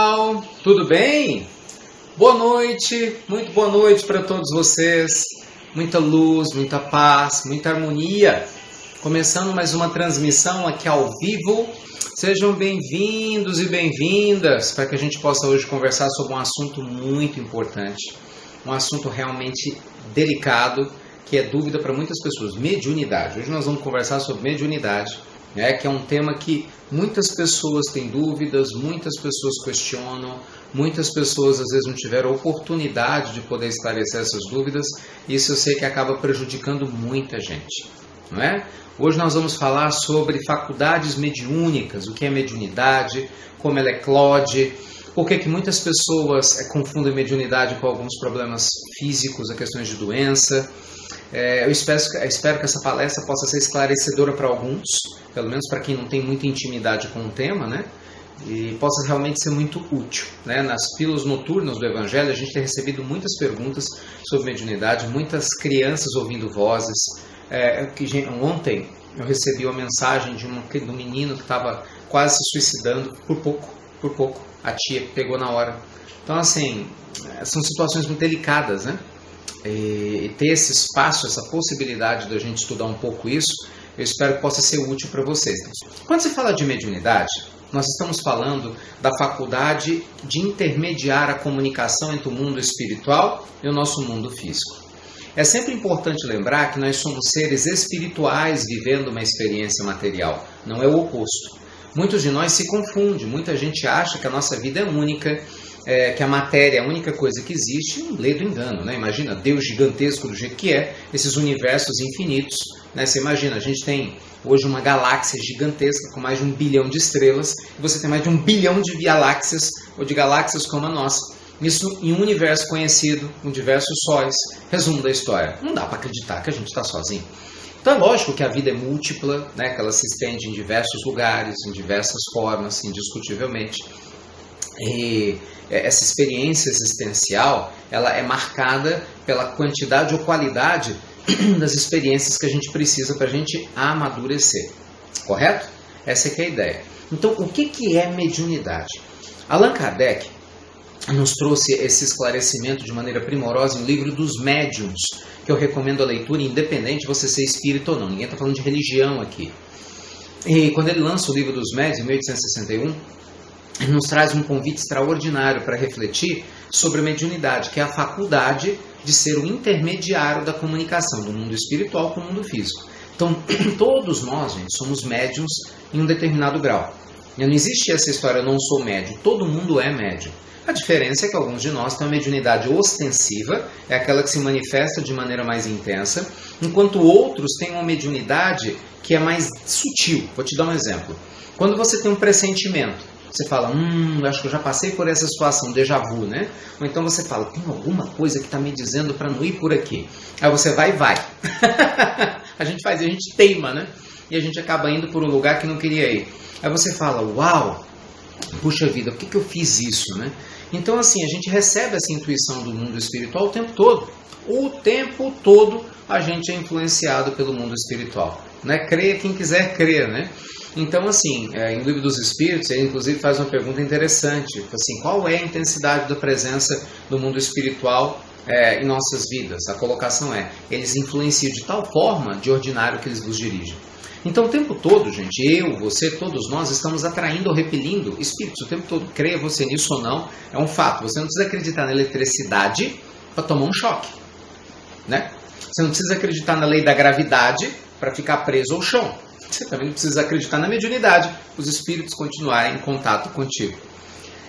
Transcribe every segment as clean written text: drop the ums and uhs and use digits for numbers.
pessoal, tudo bem? Boa noite, muito boa noite para todos vocês. Muita luz, muita paz, muita harmonia. Começando mais uma transmissão aqui ao vivo. Sejam bem-vindos e bem-vindas para que a gente possa hoje conversar sobre um assunto muito importante. Um assunto realmente delicado, que é dúvida para muitas pessoas. Mediunidade. Hoje nós vamos conversar sobre mediunidade. Que é um tema que muitas pessoas têm dúvidas, muitas pessoas questionam, muitas pessoas às vezes não tiveram oportunidade de poder esclarecer essas dúvidas, e isso eu sei que acaba prejudicando muita gente, não é? Hoje nós vamos falar sobre faculdades mediúnicas, o que é mediunidade, como ela eclode, por que muitas pessoas confundem mediunidade com alguns problemas físicos, a questões de doença. Eu espero que essa palestra possa ser esclarecedora para alguns, pelo menos para quem não tem muita intimidade com o tema, né? E possa realmente ser muito útil, né? Nas pílulas noturnas do Evangelho, a gente tem recebido muitas perguntas sobre mediunidade, muitas crianças ouvindo vozes. Ontem eu recebi uma mensagem de um menino que estava quase se suicidando, por pouco, a tia pegou na hora. Então, assim, são situações muito delicadas, né? E ter esse espaço, essa possibilidade de a gente estudar um pouco isso, eu espero que possa ser útil para vocês. Quando se fala de mediunidade, nós estamos falando da faculdade de intermediar a comunicação entre o mundo espiritual e o nosso mundo físico. É sempre importante lembrar que nós somos seres espirituais vivendo uma experiência material, não é o oposto. Muitos de nós se confundem, muita gente acha que a nossa vida é única, que a matéria é a única coisa que existe, um ledo engano, né? Imagina, Deus gigantesco do jeito que é, esses universos infinitos, né? Você imagina, a gente tem hoje uma galáxia gigantesca com mais de 1 bilhão de estrelas, e você tem mais de 1 bilhão de galáxias, ou de galáxias como a nossa. Isso em um universo conhecido, com diversos sóis. Resumo da história, não dá para acreditar que a gente está sozinho. Então é lógico que a vida é múltipla, né? Que ela se estende em diversos lugares, em diversas formas, indiscutivelmente. E essa experiência existencial, ela é marcada pela quantidade ou qualidade das experiências que a gente precisa para a gente amadurecer. Correto? Essa é que é a ideia. Então, o que é mediunidade? Allan Kardec nos trouxe esse esclarecimento de maneira primorosa em o livro dos Médiuns, que eu recomendo a leitura, independente de você ser espírita ou não. Ninguém está falando de religião aqui. E quando ele lança o livro dos Médiuns, em 1861, ele nos traz um convite extraordinário para refletir sobre a mediunidade, que é a faculdade de ser o intermediário da comunicação do mundo espiritual com o mundo físico. Então, todos nós, gente, somos médiuns em um determinado grau. E não existe essa história, eu não sou médium, todo mundo é médium. A diferença é que alguns de nós têm uma mediunidade ostensiva, é aquela que se manifesta de maneira mais intensa, enquanto outros têm uma mediunidade que é mais sutil. Vou te dar um exemplo. Quando você tem um pressentimento, você fala, acho que eu já passei por essa situação, déjà vu, né? Ou então você fala, tem alguma coisa que está me dizendo para não ir por aqui. Aí você vai e vai. A gente faz, a gente teima, né? E a gente acaba indo por um lugar que não queria ir. Aí você fala, uau, puxa vida, por que eu fiz isso, né? Então, assim, a gente recebe essa intuição do mundo espiritual o tempo todo. O tempo todo a gente é influenciado pelo mundo espiritual, né? Creia quem quiser crer, né? Então, assim, em Livro dos Espíritos, ele inclusive faz uma pergunta interessante, assim, qual é a intensidade da presença do mundo espiritual em nossas vidas? A colocação é, eles influenciam de tal forma, de ordinário, que eles vos dirigem. Então, o tempo todo, gente, eu, você, todos nós, estamos atraindo ou repelindo espíritos o tempo todo. Creia você nisso ou não, é um fato. Você não precisa acreditar na eletricidade para tomar um choque, né? Você não precisa acreditar na lei da gravidade para ficar preso ao chão. Você também não precisa acreditar na mediunidade, os espíritos continuarem em contato contigo.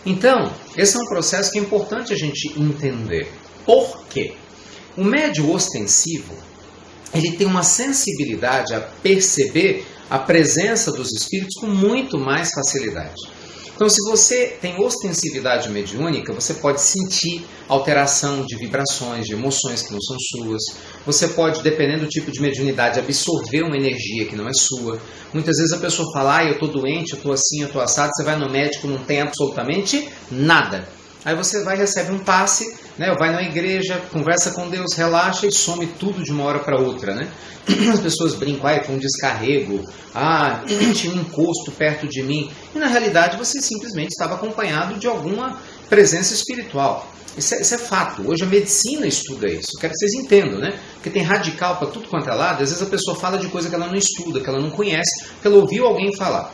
Então, esse é um processo que é importante a gente entender. Por quê? O médium ostensivo, ele tem uma sensibilidade a perceber a presença dos espíritos com muito mais facilidade. Então, se você tem ostensividade mediúnica, você pode sentir alteração de vibrações, de emoções que não são suas. Você pode, dependendo do tipo de mediunidade, absorver uma energia que não é sua. Muitas vezes a pessoa fala, eu estou doente, eu estou assim, eu estou assado. Você vai no médico, não tem absolutamente nada. Aí você vai e recebe um passe, né? Vai na igreja, conversa com Deus, relaxa e some tudo de uma hora para outra, né? As pessoas brincam, foi um descarrego, tinha um encosto perto de mim. E na realidade você simplesmente estava acompanhado de alguma presença espiritual. Isso é fato. Hoje a medicina estuda isso. Quero que vocês entendam, né? Porque tem radical para tudo quanto é lado. Às vezes a pessoa fala de coisa que ela não estuda, que ela não conhece, que ela ouviu alguém falar.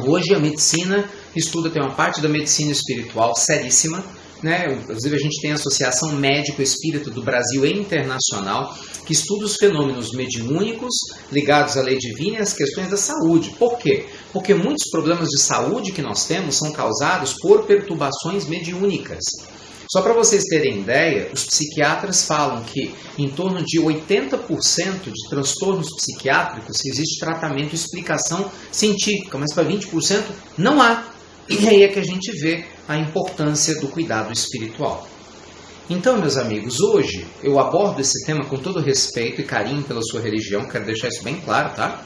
Hoje a medicina estuda, tem uma parte da medicina espiritual seríssima, né? Inclusive a gente tem a Associação Médico Espírita do Brasil e Internacional, que estuda os fenômenos mediúnicos ligados à lei divina e às questões da saúde. Por quê? Porque muitos problemas de saúde que nós temos são causados por perturbações mediúnicas. Só para vocês terem ideia, os psiquiatras falam que em torno de 80% de transtornos psiquiátricos existe tratamento e explicação científica, mas para 20% não há. E aí é que a gente vê a importância do cuidado espiritual. Então, meus amigos, hoje eu abordo esse tema com todo respeito e carinho pela sua religião, quero deixar isso bem claro, tá?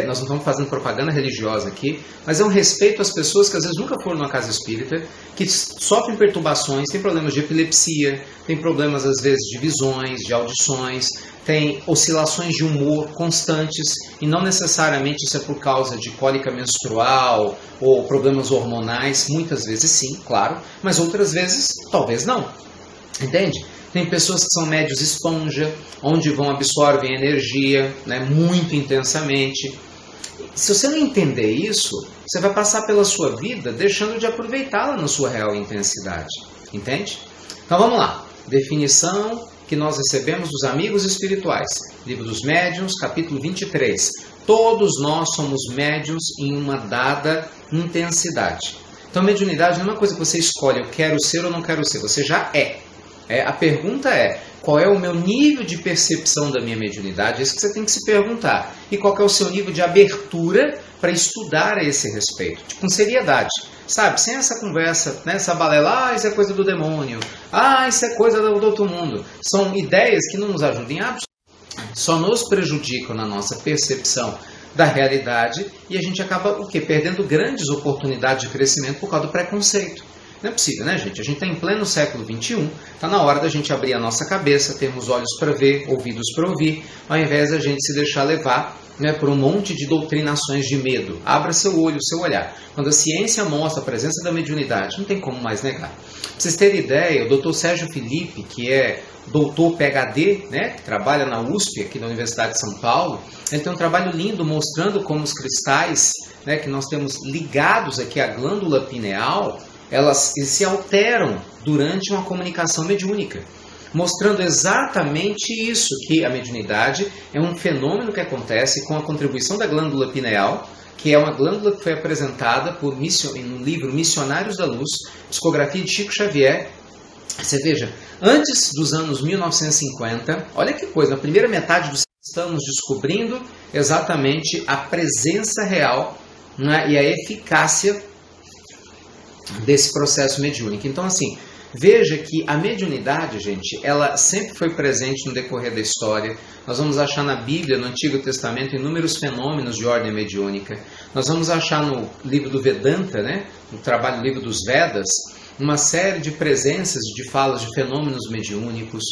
Nós não estamos fazendo propaganda religiosa aqui, mas é um respeito às pessoas que às vezes nunca foram numa casa espírita, que sofrem perturbações, têm problemas de epilepsia, têm problemas às vezes de visões, de audições, têm oscilações de humor constantes, e não necessariamente isso é por causa de cólica menstrual ou problemas hormonais, muitas vezes sim, claro, mas outras vezes talvez não, entende? Tem pessoas que são médios esponja, onde vão absorvem energia, né, muito intensamente. Se você não entender isso, você vai passar pela sua vida deixando de aproveitá-la na sua real intensidade. Entende? Então vamos lá. Definição que nós recebemos dos amigos espirituais. Livro dos Médiuns, capítulo 23. Todos nós somos médiuns em uma dada intensidade. Então mediunidade não é uma coisa que você escolhe, eu quero ser ou não quero ser. Você já é. A pergunta é, qual é o meu nível de percepção da minha mediunidade? É isso que você tem que se perguntar. E qual é o seu nível de abertura para estudar a esse respeito? Com seriedade, sabe? Sem essa conversa, né? Essa balela, isso é coisa do demônio, isso é coisa do outro mundo. São ideias que não nos ajudam em absolutamente, só nos prejudicam na nossa percepção da realidade e a gente acaba o quê? Perdendo grandes oportunidades de crescimento por causa do preconceito. Não é possível, né, gente? A gente está em pleno século XXI, está na hora da gente abrir a nossa cabeça, termos olhos para ver, ouvidos para ouvir, ao invés da gente se deixar levar, né, por um monte de doutrinações de medo. Abra seu olho, seu olhar. Quando a ciência mostra a presença da mediunidade, não tem como mais negar. Para vocês terem ideia, o Dr. Sérgio Felipe, que é doutor PhD, né, que trabalha na USP, aqui na Universidade de São Paulo, ele tem um trabalho lindo mostrando como os cristais, né, que nós temos ligados aqui à glândula pineal, elas se alteram durante uma comunicação mediúnica, mostrando exatamente isso, que a mediunidade é um fenômeno que acontece com a contribuição da glândula pineal, que é uma glândula que foi apresentada no livro Missionários da Luz, psicografia de Chico Xavier. Você veja, antes dos anos 1950, olha que coisa, na primeira metade do século estamos descobrindo exatamente a presença real, né, e a eficácia desse processo mediúnico. Então, assim, veja que a mediunidade, gente, ela sempre foi presente no decorrer da história. Nós vamos achar na Bíblia, no Antigo Testamento, inúmeros fenômenos de ordem mediúnica. Nós vamos achar no livro do Vedanta, né, no trabalho, livro dos Vedas, uma série de presenças de falas de fenômenos mediúnicos.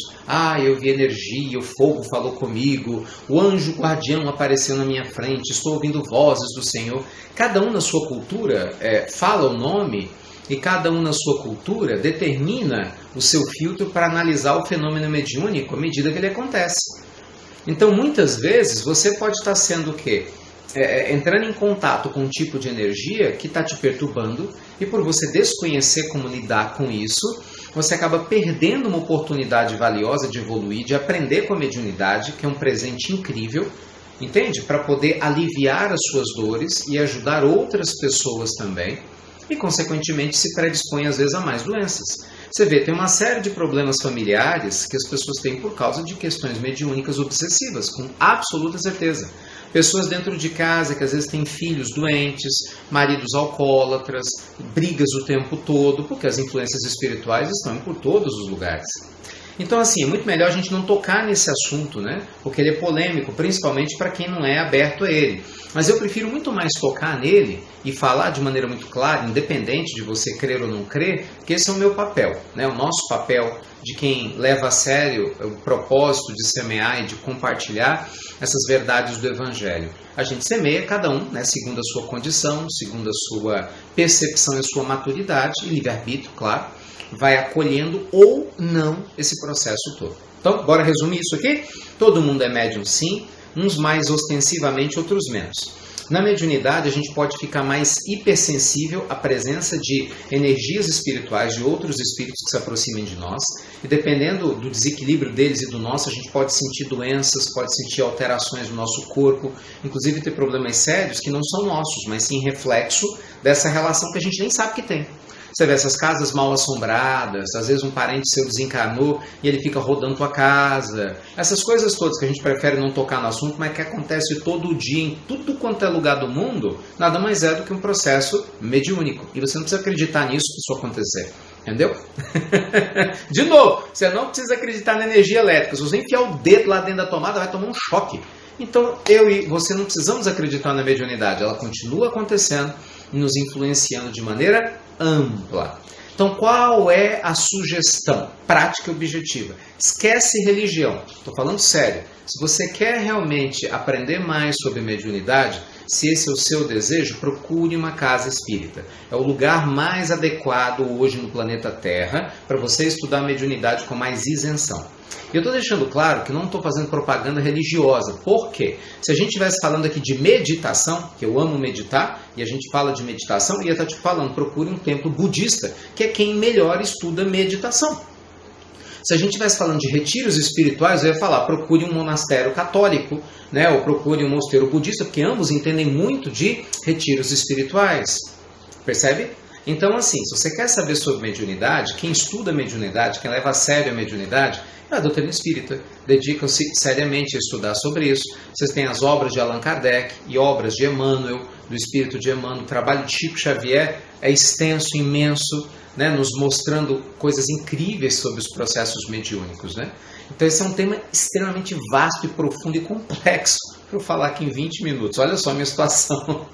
Eu vi energia, o fogo falou comigo, o anjo guardião apareceu na minha frente, estou ouvindo vozes do Senhor. Cada um na sua cultura fala o nome, e cada um na sua cultura determina o seu filtro para analisar o fenômeno mediúnico à medida que ele acontece. Então, muitas vezes, você pode estar sendo o quê? Entrando em contato com um tipo de energia que está te perturbando, e por você desconhecer como lidar com isso, você acaba perdendo uma oportunidade valiosa de evoluir, de aprender com a mediunidade, que é um presente incrível, entende? Para poder aliviar as suas dores e ajudar outras pessoas também, e consequentemente se predispõe às vezes a mais doenças. Você vê, tem uma série de problemas familiares que as pessoas têm por causa de questões mediúnicas obsessivas, com absoluta certeza. Pessoas dentro de casa que às vezes têm filhos doentes, maridos alcoólatras, brigas o tempo todo, porque as influências espirituais estão por todos os lugares. Então, assim, é muito melhor a gente não tocar nesse assunto, né? Porque ele é polêmico, principalmente para quem não é aberto a ele. Mas eu prefiro muito mais tocar nele e falar de maneira muito clara, independente de você crer ou não crer, que esse é o meu papel, né? O nosso papel de quem leva a sério o propósito de semear e de compartilhar essas verdades do Evangelho. A gente semeia cada um, né, segundo a sua condição, segundo a sua percepção e a sua maturidade, e livre-arbítrio, claro, vai acolhendo ou não esse processo todo. Então, bora resumir isso aqui? Todo mundo é médium sim, uns mais ostensivamente, outros menos. Na mediunidade, a gente pode ficar mais hipersensível à presença de energias espirituais, de outros espíritos que se aproximem de nós. E dependendo do desequilíbrio deles e do nosso, a gente pode sentir doenças, pode sentir alterações no nosso corpo, inclusive ter problemas sérios que não são nossos, mas sim reflexo dessa relação que a gente nem sabe que tem. Você vê essas casas mal assombradas, às vezes um parente seu desencarnou e ele fica rodando tua casa. Essas coisas todas que a gente prefere não tocar no assunto, mas que acontece todo dia em tudo quanto é lugar do mundo, nada mais é do que um processo mediúnico. E você não precisa acreditar nisso para isso acontecer. Entendeu? De novo, você não precisa acreditar na energia elétrica. Se você enfiar o dedo lá dentro da tomada, vai tomar um choque. Então, eu e você não precisamos acreditar na mediunidade. Ela continua acontecendo e nos influenciando de maneira ampla. Então, qual é a sugestão prática e objetiva? Esquece religião. Estou falando sério. Se você quer realmente aprender mais sobre mediunidade, se esse é o seu desejo, procure uma casa espírita. É o lugar mais adequado hoje no planeta Terra para você estudar mediunidade com mais isenção. E eu estou deixando claro que não estou fazendo propaganda religiosa. Por quê? Se a gente estivesse falando aqui de meditação, que eu amo meditar, e a gente fala de meditação, eu ia estar te falando, procure um templo budista, que é quem melhor estuda meditação. Se a gente estivesse falando de retiros espirituais, eu ia falar, procure um monastério católico, né, ou procure um mosteiro budista, porque ambos entendem muito de retiros espirituais. Percebe? Então, assim, se você quer saber sobre mediunidade, quem estuda mediunidade, quem leva a sério a mediunidade, é a doutrina espírita. Dedicam-se seriamente a estudar sobre isso. Vocês têm as obras de Allan Kardec e obras de Emmanuel, do espírito de Emmanuel. O trabalho de Chico Xavier é extenso, imenso, né, nos mostrando coisas incríveis sobre os processos mediúnicos, né? Então esse é um tema extremamente vasto e profundo e complexo para eu falar aqui em 20 minutos. Olha só a minha situação.